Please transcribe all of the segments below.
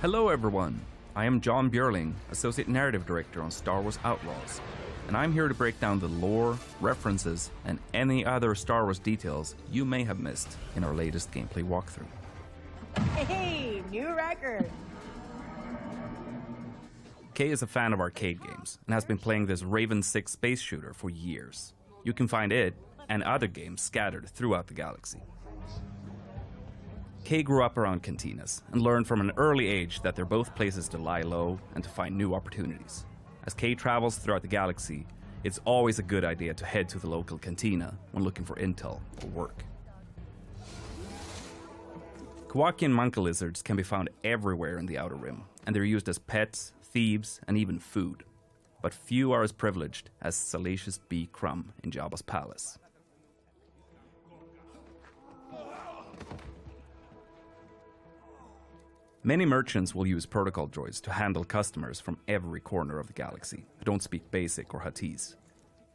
Hello everyone, I am John Björling, Associate Narrative Director on Star Wars Outlaws, and I'm here to break down the lore, references, and any other Star Wars details you may have missed in our latest gameplay walkthrough. Hey, new record! Kay is a fan of arcade games and has been playing this Raven 6 space shooter for years. You can find it and other games scattered throughout the galaxy. Kay grew up around cantinas and learned from an early age that they're both places to lie low and to find new opportunities. As Kay travels throughout the galaxy, it's always a good idea to head to the local cantina when looking for intel or work. Kowakian monkey lizards can be found everywhere in the Outer Rim, and they're used as pets, thieves, and even food. But few are as privileged as Salacious B. Crumb in Jabba's palace. Many merchants will use protocol droids to handle customers from every corner of the galaxy who don't speak Basic or Huttese.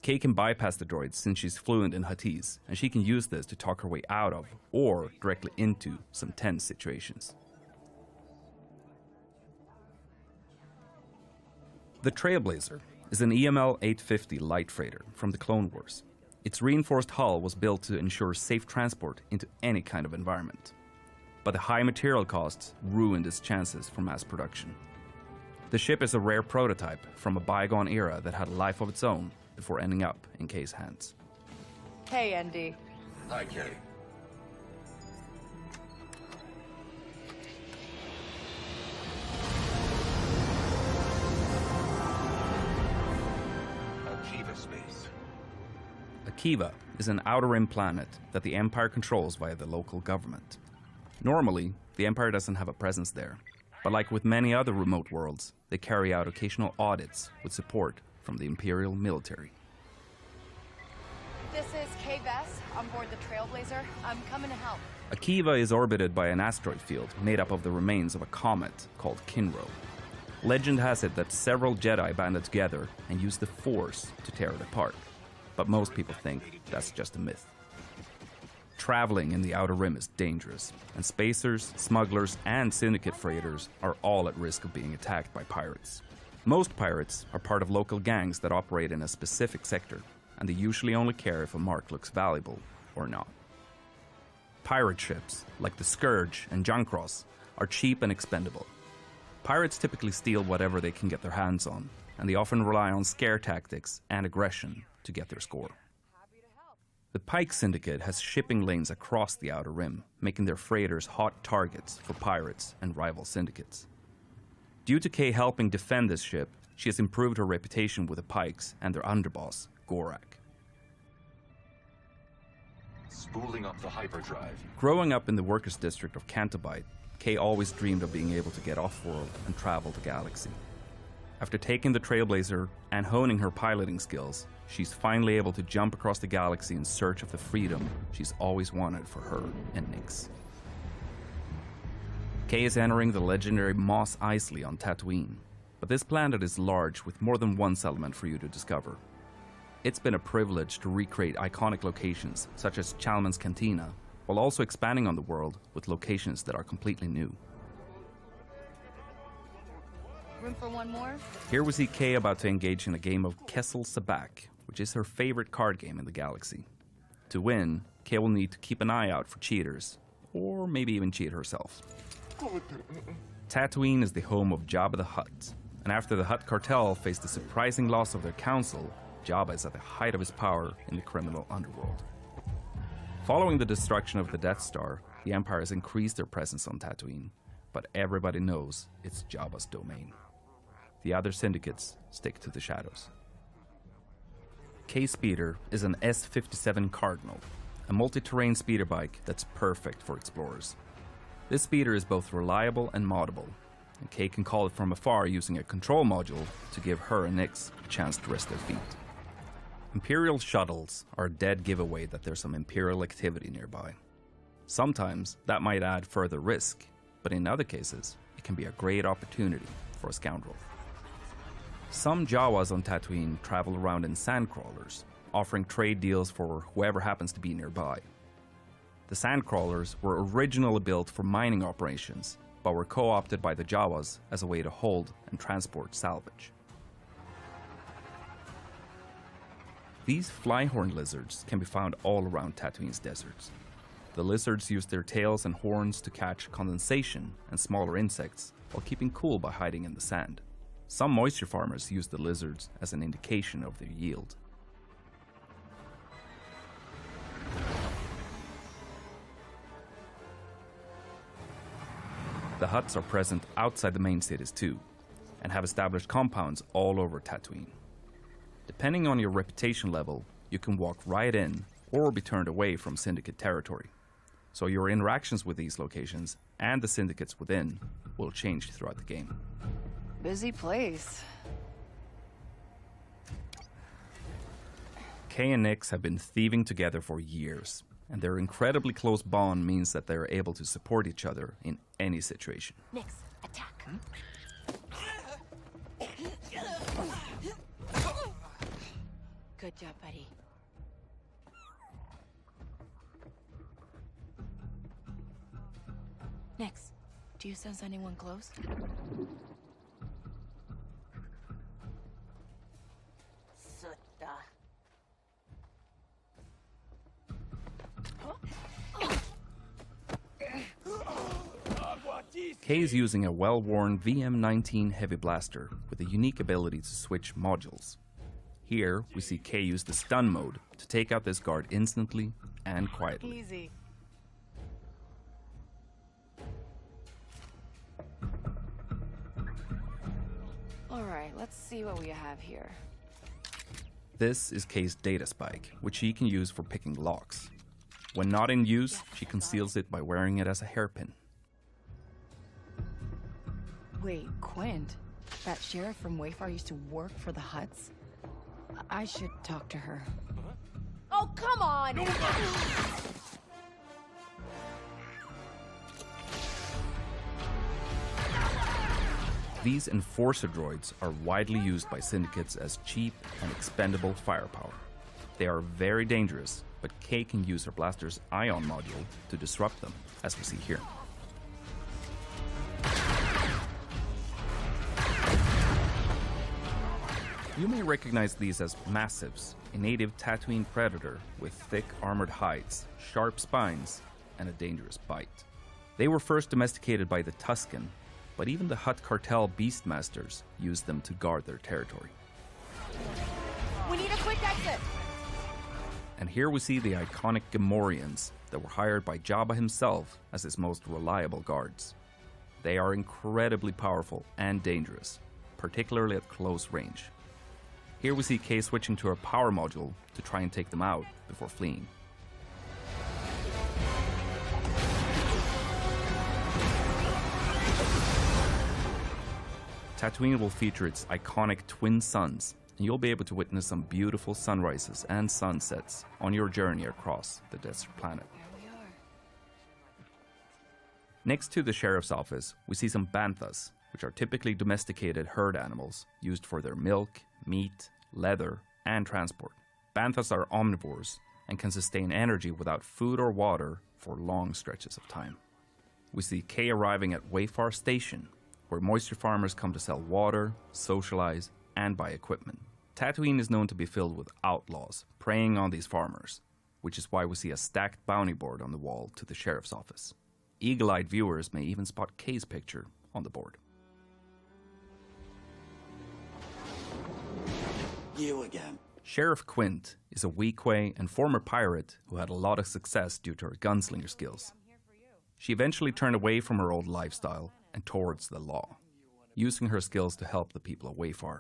Kay can bypass the droids since she's fluent in Huttese, and she can use this to talk her way out of, or directly into, some tense situations. The Trailblazer is an EML 850 light freighter from the Clone Wars. Its reinforced hull was built to ensure safe transport into any kind of environment. But the high material costs ruined its chances for mass production. The ship is a rare prototype from a bygone era that had a life of its own before ending up in Kay's hands. Hey, Andy. Hi, Kay. Akiva space. Akiva is an Outer Rim planet that the Empire controls via the local government. Normally, the Empire doesn't have a presence there, but like with many other remote worlds, they carry out occasional audits with support from the Imperial military. This is Kay Vess on board the Trailblazer. I'm coming to help. Akiva is orbited by an asteroid field made up of the remains of a comet called Kinro. Legend has it that several Jedi banded together and used the Force to tear it apart, but most people think that's just a myth. Traveling in the Outer Rim is dangerous, and spacers, smugglers, and syndicate freighters are all at risk of being attacked by pirates. Most pirates are part of local gangs that operate in a specific sector, and they usually only care if a mark looks valuable or not. Pirate ships, like the Scourge and Junkross, are cheap and expendable. Pirates typically steal whatever they can get their hands on, and they often rely on scare tactics and aggression to get their score. The Pike Syndicate has shipping lanes across the Outer Rim, making their freighters hot targets for pirates and rival syndicates. Due to Kay helping defend this ship, she has improved her reputation with the Pikes and their underboss, Gorak. Spooling up the hyperdrive. Growing up in the workers' district of Cantabite, Kay always dreamed of being able to get off-world and travel the galaxy. After taking the Trailblazer and honing her piloting skills, she's finally able to jump across the galaxy in search of the freedom she's always wanted for her and Nix. Kay is entering the legendary Mos Eisley on Tatooine, but this planet is large with more than one settlement for you to discover. It's been a privilege to recreate iconic locations such as Chalmun's Cantina, while also expanding on the world with locations that are completely new. Room for one more? Here we see Kay about to engage in a game of Kessel Sabak, which is her favorite card game in the galaxy. To win, Kay will need to keep an eye out for cheaters, or maybe even cheat herself. Tatooine is the home of Jabba the Hutt, and after the Hutt cartel faced the surprising loss of their council, Jabba is at the height of his power in the criminal underworld. Following the destruction of the Death Star, the Empire has increased their presence on Tatooine, but everybody knows it's Jabba's domain. The other syndicates stick to the shadows. K-Speeder is an S57 Cardinal, a multi-terrain speeder bike that's perfect for explorers. This speeder is both reliable and moddable, and Kay can call it from afar using a control module to give her and Nix a chance to rest their feet. Imperial shuttles are a dead giveaway that there's some Imperial activity nearby. Sometimes that might add further risk, but in other cases, it can be a great opportunity for a scoundrel. Some Jawas on Tatooine travel around in sandcrawlers, offering trade deals for whoever happens to be nearby. The sandcrawlers were originally built for mining operations, but were co-opted by the Jawas as a way to hold and transport salvage. These flyhorn lizards can be found all around Tatooine's deserts. The lizards use their tails and horns to catch condensation and smaller insects while keeping cool by hiding in the sand. Some moisture farmers use the lizards as an indication of their yield. The huts are present outside the main cities too, and have established compounds all over Tatooine. Depending on your reputation level, you can walk right in or be turned away from Syndicate territory. So your interactions with these locations and the syndicates within will change throughout the game. Busy place. Kay and Nix have been thieving together for years, and their incredibly close bond means that they are able to support each other in any situation. Nix, attack. Good job, buddy. Nix, do you sense anyone close? Sutta. Kay is using a well-worn VM-19 heavy blaster with a unique ability to switch modules. Here, we see Kay use the stun mode to take out this guard instantly and quietly. Easy. Alright, let's see what we have here. This is Kay's data spike, which she can use for picking locks. When not in use, she conceals it by wearing it as a hairpin. Wait, Quint? That sheriff from Wayfar used to work for the Hutts? I should talk to her. Oh, come on! These enforcer droids are widely used by syndicates as cheap and expendable firepower. They are very dangerous, but Kay can use her blaster's ion module to disrupt them, as we see here. You may recognize these as massives, a native Tatooine predator with thick armored hides, sharp spines, and a dangerous bite. They were first domesticated by the Tusken, but even the Hutt cartel beastmasters used them to guard their territory. We need a quick exit! And here we see the iconic Gamorreans that were hired by Jabba himself as his most reliable guards. They are incredibly powerful and dangerous, particularly at close range. Here we see Kay switching to her power module to try and take them out before fleeing. Tatooine will feature its iconic twin suns, and you'll be able to witness some beautiful sunrises and sunsets on your journey across the desert planet. There we are. Next to the sheriff's office, we see some banthas, which are typically domesticated herd animals used for their milk, meat, leather, and transport. Banthas are omnivores and can sustain energy without food or water for long stretches of time. We see Kay arriving at Wayfar Station, where moisture farmers come to sell water, socialize, and buy equipment. Tatooine is known to be filled with outlaws preying on these farmers, which is why we see a stacked bounty board on the wall to the sheriff's office. Eagle-eyed viewers may even spot Kay's picture on the board. You again. Sheriff Quint is a Weequay and former pirate who had a lot of success due to her gunslinger skills. She eventually turned away from her old lifestyle and towards the law, using her skills to help the people of Wayfar.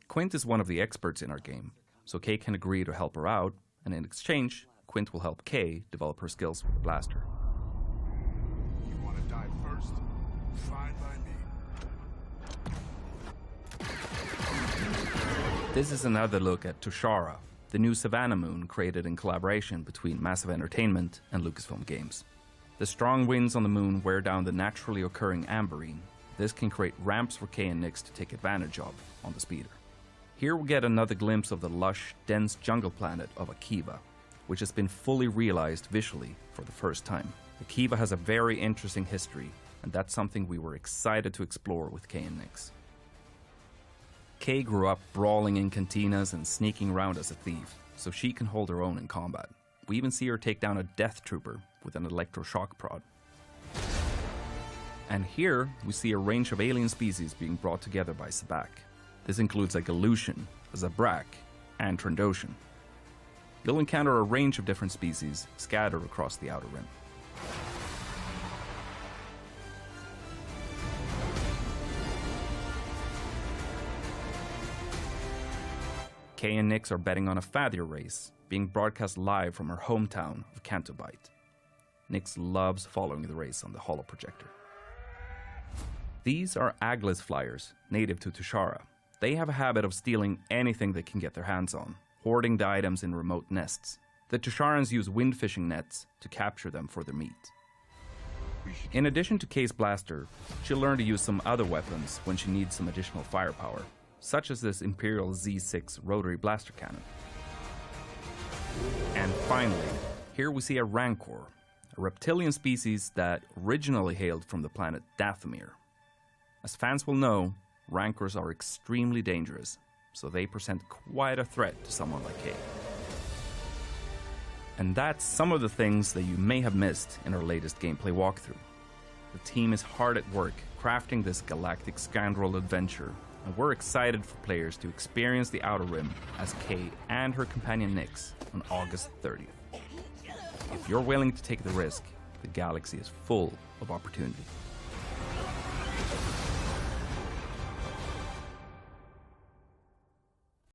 Quint is one of the experts in our game, so Kay can agree to help her out, and in exchange, Quint will help Kay develop her skills with the blaster. You want to die first? Fine by me. This is another look at Tushara, the new Savannah moon created in collaboration between Massive Entertainment and Lucasfilm Games. The strong winds on the moon wear down the naturally occurring amberine. This can create ramps for Kay and Nix to take advantage of on the speeder. Here we get another glimpse of the lush, dense jungle planet of Akiva, which has been fully realized visually for the first time. Akiva has a very interesting history, and that's something we were excited to explore with Kay and Nyx. Kay grew up brawling in cantinas and sneaking around as a thief, so she can hold her own in combat. We even see her take down a death trooper with an electroshock prod. And here, we see a range of alien species being brought together by Sabak. This includes a Galushan, a Zabrak, and Trandoshan. You'll encounter a range of different species scattered across the Outer Rim. Kay and Nyx are betting on a Fathier race, being broadcast live from her hometown of Cantobite. Nyx loves following the race on the holoprojector. These are Aglis flyers, native to Tushara. They have a habit of stealing anything they can get their hands on, hoarding the items in remote nests. The Tusharans use wind fishing nets to capture them for their meat. In addition to Kay's blaster, she'll learn to use some other weapons when she needs some additional firepower, such as this Imperial Z6 rotary blaster cannon. And finally, here we see a Rancor, a reptilian species that originally hailed from the planet Dathomir. As fans will know, Rancors are extremely dangerous, so they present quite a threat to someone like Kay. And that's some of the things that you may have missed in our latest gameplay walkthrough. The team is hard at work crafting this galactic scoundrel adventure, and we're excited for players to experience the Outer Rim as Kay and her companion Nyx on August 30th. If you're willing to take the risk, the galaxy is full of opportunity.